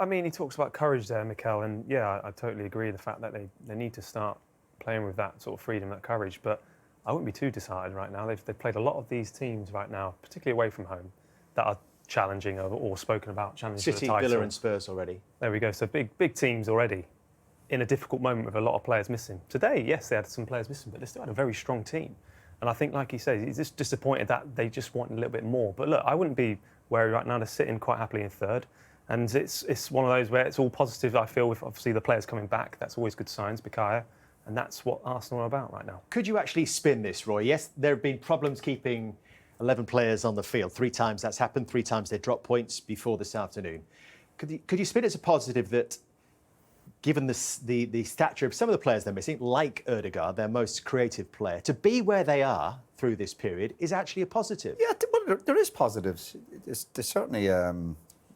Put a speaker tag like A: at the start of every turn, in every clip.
A: I mean, he talks about courage there, Mikel, and yeah, I totally agree. The fact that they need to start playing with that sort of freedom, that courage. But I wouldn't be too disheartened right now. They've played a lot of these teams right now, particularly away from home, that are challenging or spoken about challenging
B: City,
A: for the title.
B: Villa and Spurs already.
A: There we go. So big teams already in a difficult moment with a lot of players missing. Today, yes, they had some players missing, but they still had a very strong team. And I think, like he says, he's just disappointed that they just want a little bit more. But look, I wouldn't be wary right now. They're sitting quite happily in third. And it's one of those where it's all positive, I feel, with obviously the players coming back. That's always good signs, Carragher. And that's what Arsenal are about right now.
B: Could you actually spin this, Roy? Yes, there have been problems keeping 11 players on the field. 3 times that's happened. 3 times they dropped points before this afternoon. Could you spin it as a positive that, given the stature of some of the players they're missing, like Ødegaard, their most creative player, to be where they are through this period is actually a positive?
C: Yeah, well, there is positives. There's certainly...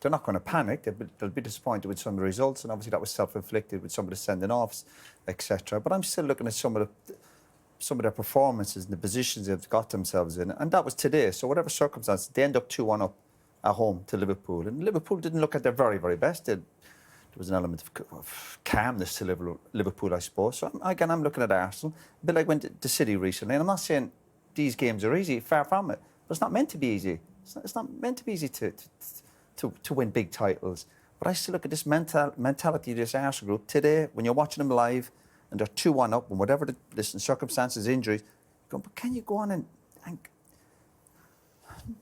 C: they're not going to panic. They'll be disappointed with some of the results, and obviously that was self-inflicted with some of the sending-offs, etc. But I'm still looking at some of their performances and the positions they've got themselves in, and that was today. So whatever circumstance, they end up 2-1 up at home to Liverpool, and Liverpool didn't look at their very, very best. There was an element of calmness to Liverpool, I suppose. So I'm looking at Arsenal, a bit like when to City recently, and I'm not saying these games are easy, far from it, but it's not meant to be easy. It's not meant to be easy to win big titles. But I still look at this mentality of this Arsenal group today, when you're watching them live and they're 2-1 up, and whatever the circumstances, injuries, but can you go on and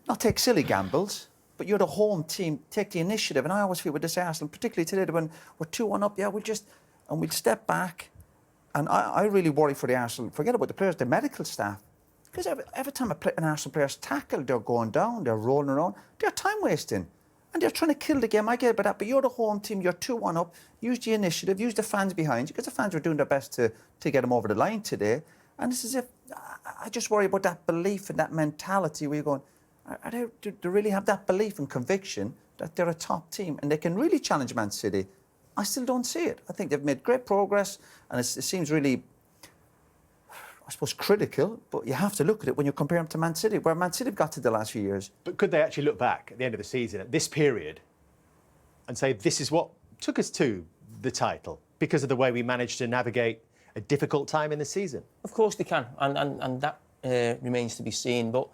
C: not take silly gambles, but you're the home team, take the initiative. And I always feel with this Arsenal, particularly today, when we're 2-1 up, yeah, we'll step back. And I really worry for the Arsenal, forget about the players, the medical staff. Because every time an Arsenal player's tackled, they're going down, they're rolling around, they're time wasting. And they're trying to kill the game. I get it, but you're the home team. You're 2-1 up. Use the initiative. Use the fans behind you, because the fans were doing their best to get them over the line today. And it's as if I just worry about that belief and that mentality where you're going, do they really have that belief and conviction that they're a top team and they can really challenge Man City? I still don't see it. I think they've made great progress, and it seems really, I suppose, critical, but you have to look at it when you compare them to Man City, where Man City have got to the last few years.
B: But could they actually look back at the end of the season, at this period, and say, this is what took us to the title, because of the way we managed to navigate a difficult time in the season?
D: Of course they can, and that remains to be seen. But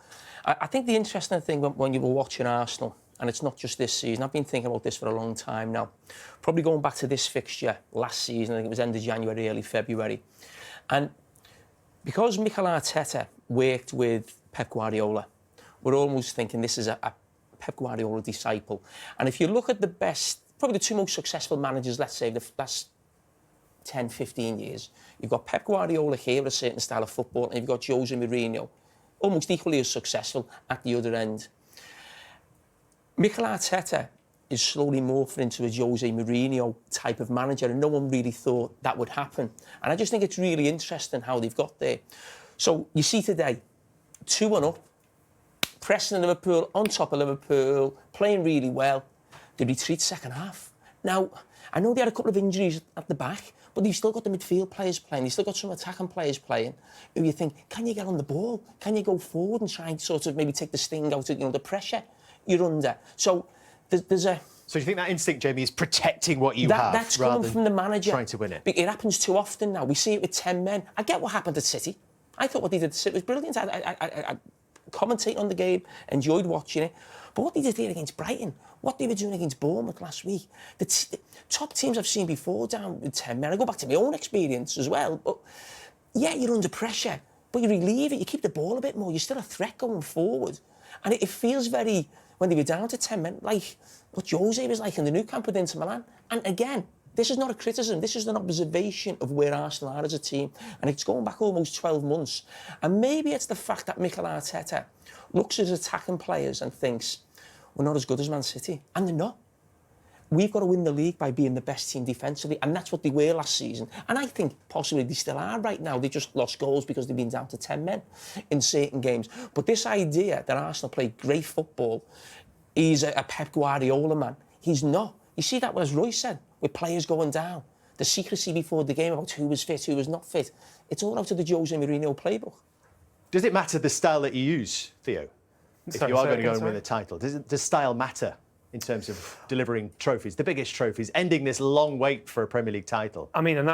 D: I think the interesting thing when you were watching Arsenal, and it's not just this season, I've been thinking about this for a long time now, probably going back to this fixture last season, I think it was end of January, early February. And because Mikel Arteta worked with Pep Guardiola, we're almost thinking this is a Pep Guardiola disciple. And if you look at the best, probably the 2 most successful managers, let's say, the last 10, 15 years, you've got Pep Guardiola here with a certain style of football, and you've got Jose Mourinho, almost equally as successful at the other end. Mikel Arteta is slowly morphing into a Jose Mourinho type of manager, and no one really thought that would happen. And I just think it's really interesting how they've got there. So you see today, 2-1 up, pressing Liverpool, on top of Liverpool, playing really well. They retreat second half. Now, I know they had a couple of injuries at the back, but they've still got the midfield players playing. They've still got some attacking players playing who you think, can you get on the ball? Can you go forward and try and sort of maybe take the sting out of, the pressure you're under? So there's a...
B: So you think that instinct, Jamie, is protecting what you have
D: that's
B: rather
D: coming from the manager,
B: trying to win it?
D: It happens too often now. We see it with 10 men. I get what happened at City. I thought what they did at City was brilliant. I commentating on the game, enjoyed watching it. But what they did there against Brighton, what they were doing against Bournemouth last week, the top teams I've seen before down with 10 men, I go back to my own experience as well, but yeah, you're under pressure, but you relieve it, you keep the ball a bit more, you're still a threat going forward. And it feels very, when they were down to 10 men, like what Jose was like in the new camp with Inter Milan. And again, this is not a criticism, this is an observation of where Arsenal are as a team. And it's going back almost 12 months. And maybe it's the fact that Mikel Arteta looks at his attacking players and thinks, we're not as good as Man City. And they're not. We've got to win the league by being the best team defensively. And that's what they were last season. And I think possibly they still are right now. They just lost goals because they've been down to 10 men in certain games. But this idea that Arsenal play great football, he's a Pep Guardiola man. He's not. You see that, as Roy said, with players going down. The secrecy before the game about who was fit, who was not fit. It's all out of the Jose Mourinho playbook.
B: Does it matter the style that you use, Theo? If you are going to go and win the title, does style matter? in terms of delivering trophies, the biggest trophies, ending this long wait for a Premier League title.
A: I mean, and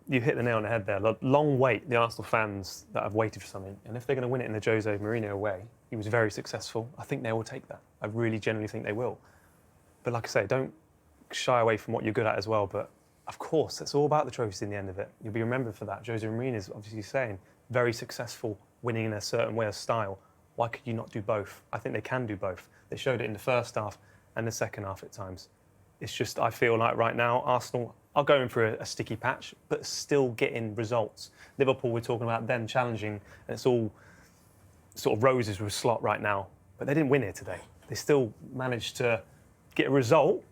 A: you hit the nail on the head there. The long wait, the Arsenal fans that have waited for something, and if they're going to win it in the Jose Mourinho way, he was very successful. I think they will take that. I really genuinely think they will. But like I say, don't shy away from what you're good at as well. But of course, it's all about the trophies in the end of it. You'll be remembered for that. Jose Mourinho is obviously saying very successful, winning in a certain way of style. Why could you not do both? I think they can do both. They showed it in the first half and the second half at times. It's just, I feel like right now, Arsenal are going through a sticky patch, but still getting results. Liverpool, we're talking about them challenging, and it's all sort of roses with Slot right now. But they didn't win here today. They still managed to get a result,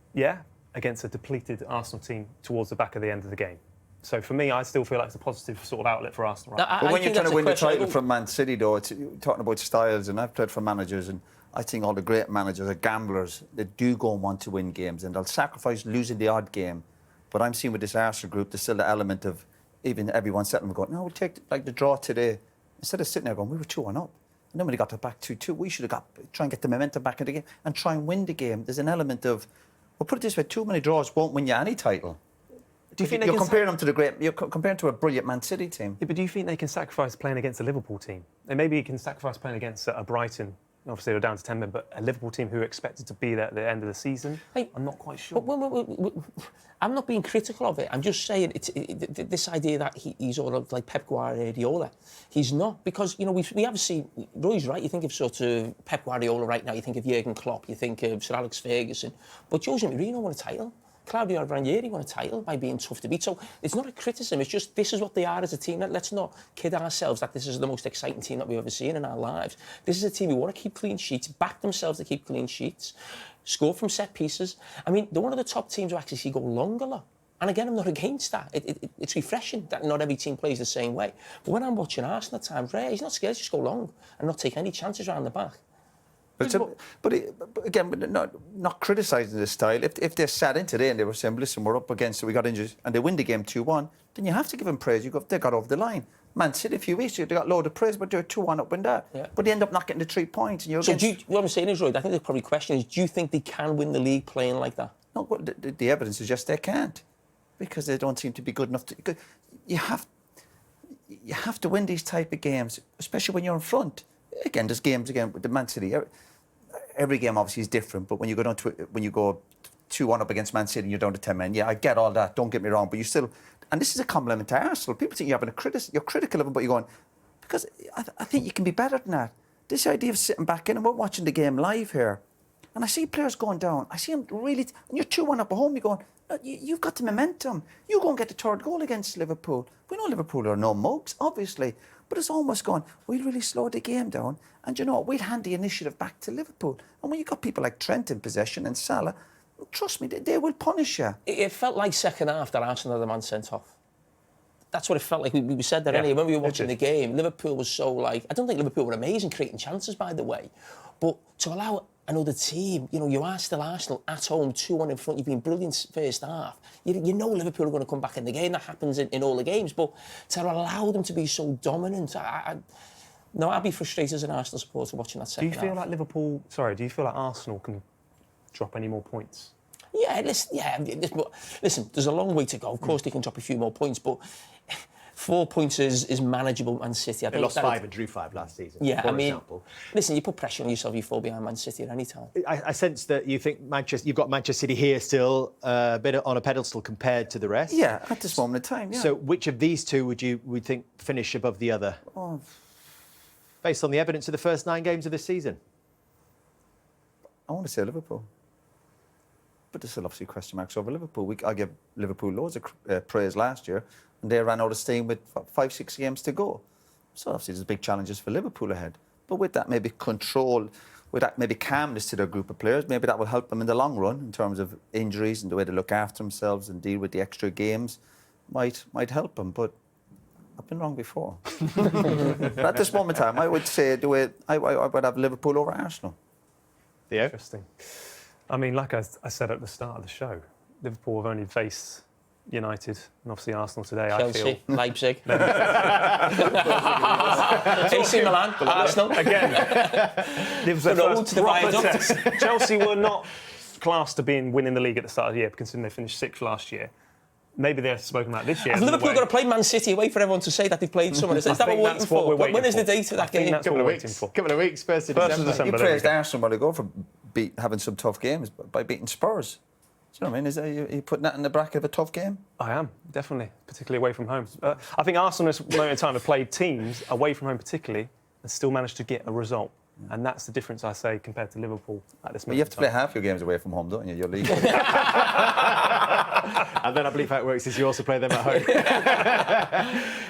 A: against a depleted Arsenal team towards the back of the end of the game. So for me, I still feel like it's a positive sort of outlet for Arsenal. Right?
C: But when you're trying to win the title from Man City, though, it's talking about styles, and I've played for managers, and I think all the great managers are gamblers. They do go and want to win games, and they'll sacrifice losing the odd game. But I'm seeing with this Arsenal group, there's still the element of even everyone settling going, no, we'll take like the draw today. Instead of sitting there going, we were 2-1 up. And then when they got to back 2-2, we should have try and get the momentum back in the game and try and win the game. There's an element of, well, put it this way, too many draws won't win you any title.
A: Do you think
C: you're comparing them to you're comparing to a brilliant Man City team.
A: Yeah, but do you think they can sacrifice playing against a Liverpool team? And maybe you can sacrifice playing against a Brighton. Obviously, they're down to 10 men, but a Liverpool team who are expected to be there at the end of the season. I'm not quite sure.
D: But I'm not being critical of it. I'm just saying this idea that he's all of like Pep Guardiola. He's not, because we have seen. Roy's right. You think of sort of Pep Guardiola right now. You think of Jurgen Klopp. You think of Sir Alex Ferguson. But Jose Mourinho won a title. Claudio Ranieri won a title by being tough to beat. So it's not a criticism. It's just this is what they are as a team. Let's not kid ourselves that this is the most exciting team that we've ever seen in our lives. This is a team who want to keep clean sheets, back themselves to keep clean sheets, score from set pieces. I mean, they're one of the top teams who actually see go long a lot. And again, I'm not against that. It's refreshing that not every team plays the same way. But when I'm watching Arsenal at times, Ray, he's not scared to just go long and not take any chances around the back.
C: But again, not criticising the style. If they're sat in today and they were saying, listen, we're up against it, we got injuries, and they win the game 2-1, then you have to give them praise. They got over the line. Man City a few weeks ago, they got loads of praise, but they're 2-1 up and down. Yeah. But they end up not getting the 3 points. And
D: what I'm saying is, Roy, I think the probably question is, do you think they can win the league playing like that?
C: No, well, the evidence suggests they can't, because they don't seem to be good enough to. You have to win these type of games, especially when you're in front. Again, there's games again with the Man City. Every game obviously is different, but when you go 2-1 up against Man City and you're down to 10 men, I get all that. Don't get me wrong, but you still, and this is a compliment to Arsenal. People think you're critical of them, but you're going, because I think you can be better than that. This idea of sitting back in and we're watching the game live here, and I see players going down. I see them really, and you're 2-1 up at home. You're going, you've got the momentum. You go and get the third goal against Liverpool. We know Liverpool are no mugs, obviously. But it's almost gone, we'll really slow the game down, and we'll hand the initiative back to Liverpool. And when you've got people like Trent in possession and Salah, trust me, they will punish you.
D: It felt like second half that Arsenal had the man sent off. That's what it felt like. We said that earlier when we were watching the game. Liverpool was so I don't think Liverpool were amazing creating chances, by the way. But to allow another team, you are still Arsenal at home, 2-1 in front, you've been brilliant first half. You know Liverpool are going to come back in the game. That happens in all the games. But to allow them to be so dominant, I'd be frustrated as an Arsenal supporter watching that second half.
A: Do you feel like Arsenal can drop any more points?
D: Yeah, listen, there's a long way to go. Of course, they can drop a few more points, but 4 points is manageable. Man City.
B: They lost 5 and drew 5 last season.
D: Yeah,
B: for example.
D: Listen, you put pressure on yourself, you fall behind Man City at any time.
B: I sense that you think you've got Manchester City here still a bit on a pedestal compared to the rest.
C: Yeah, at this moment in time. Yeah.
B: So, which of these two would think finish above the other? Based on the evidence of the first 9 games of this season.
C: I want to say Liverpool. But there's still obviously question marks over Liverpool. I gave Liverpool loads of praise last year, and they ran out of steam with 5-6 games to go. So obviously there's big challenges for Liverpool ahead. But with that maybe control, with that maybe calmness to their group of players, maybe that will help them in the long run in terms of injuries and the way they look after themselves and deal with the extra games might help them. But I've been wrong before. But at this moment in time, I would say I would have Liverpool over Arsenal.
B: Theo?
A: Interesting. I mean, like I said at the start of the show, Liverpool have only faced United and obviously Arsenal today.
D: Chelsea,
A: I feel
D: Leipzig, AC Milan, Arsenal.
A: again. It was their
D: The road
A: first
D: to the
A: proper
D: viaduct.
A: test. Chelsea were not classed to being winning the league at the start of the year, considering they finished 6th last year. Maybe they're spoken about this year.
D: Has Liverpool got to play Man City away for everyone to say that they've played someone? Is that what we're waiting for? When is the date of that game?
A: That's what we're waiting for.
B: Couple of weeks, 1st of
A: First of
B: December.
A: December.
C: You
A: there we
C: praised
A: go.
C: Arsenal while ago for having some tough games by beating Spurs. Do you know what I mean? Is that, you putting that in the bracket of a tough game?
A: I am, definitely, particularly away from home. I think Arsenal at this moment in time have played teams away from home particularly and still managed to get a result. And that's the difference, I say, compared to Liverpool at this
C: But
A: moment.
C: you have to play half your games away from home, don't you? Your league.
B: And then I believe how it works is you also play them at home.